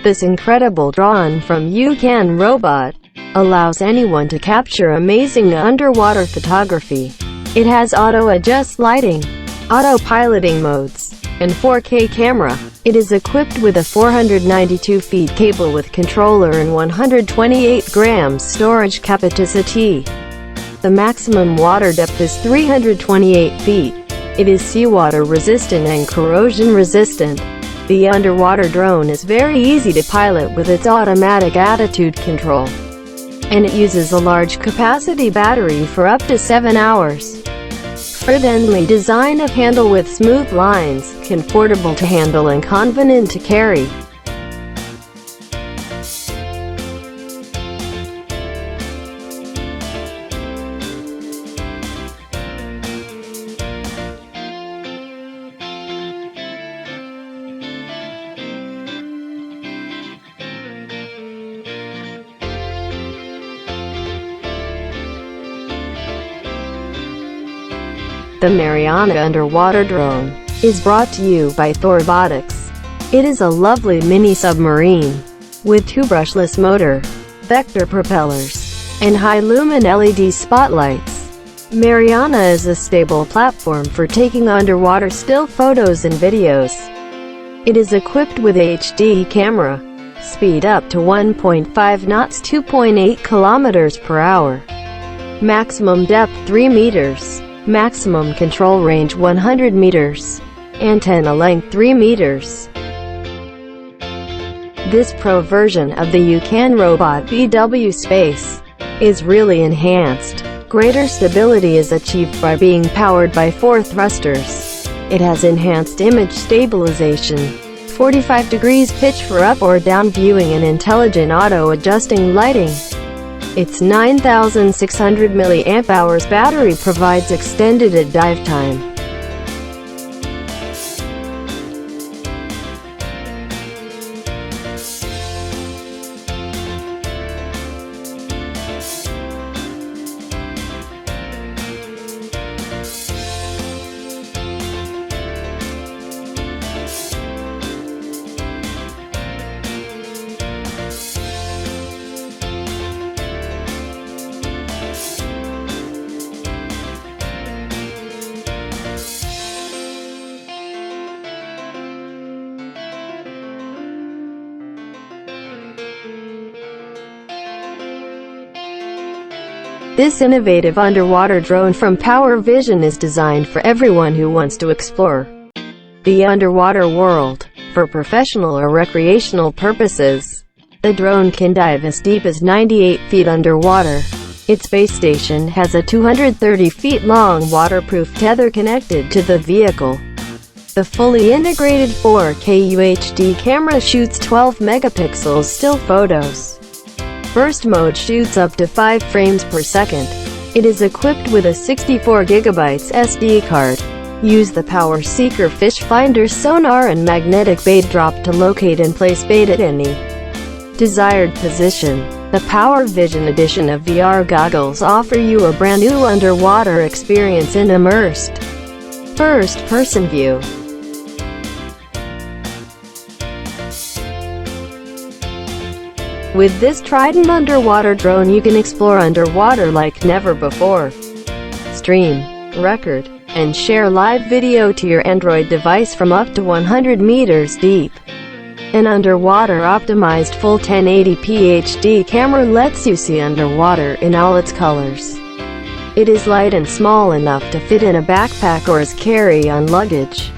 This incredible drone from Youcan robot allows anyone to capture amazing underwater photography. It has auto-adjust lighting, auto-piloting modes, and 4K camera. It is equipped with a 492 feet cable with controller and 128 grams storage capacity. The maximum water depth is 328 feet. It is seawater resistant and corrosion resistant. The underwater drone is very easy to pilot with its automatic attitude control, and it uses a large capacity battery for up to 7 hours. Friendly design of handle with smooth lines, comfortable to handle and convenient to carry. The Mariana underwater drone is brought to you by ThorRobotics. It is a lovely mini submarine with 2 brushless motor, vector propellers, and high lumen LED spotlights. Mariana is a stable platform for taking underwater still photos and videos. It is equipped with HD camera, speed up to 1.5 knots, 2.8 kilometers per hour, maximum depth 3 meters. Maximum control range 100 meters. Antenna length 3 meters. This pro version of the Youcan robot BW Space is really enhanced. Greater stability is achieved by being powered by 4 thrusters. It has enhanced image stabilization, 45 degrees pitch for up or down viewing, and intelligent auto-adjusting lighting. Its 9,600 mAh battery provides extended dive time. This innovative underwater drone from PowerVision is designed for everyone who wants to explore the underwater world for professional or recreational purposes. The drone can dive as deep as 98 feet underwater. Its base station has a 230 feet long waterproof tether connected to the vehicle. The fully integrated 4K UHD camera shoots 12 megapixels still photos. Burst mode shoots up to 5 frames per second. It is equipped with a 64 GB SD card. Use the Power Seeker fish finder sonar and magnetic bait drop to locate and place bait at any desired position. The PowerVision edition of VR goggles offer you a brand new underwater experience in immersed first-person view. With this Trident underwater drone, you can explore underwater like never before. Stream, record, and share live video to your Android device from up to 100 meters deep. An underwater optimized full 1080p HD camera lets you see underwater in all its colors. It is light and small enough to fit in a backpack or as carry-on luggage.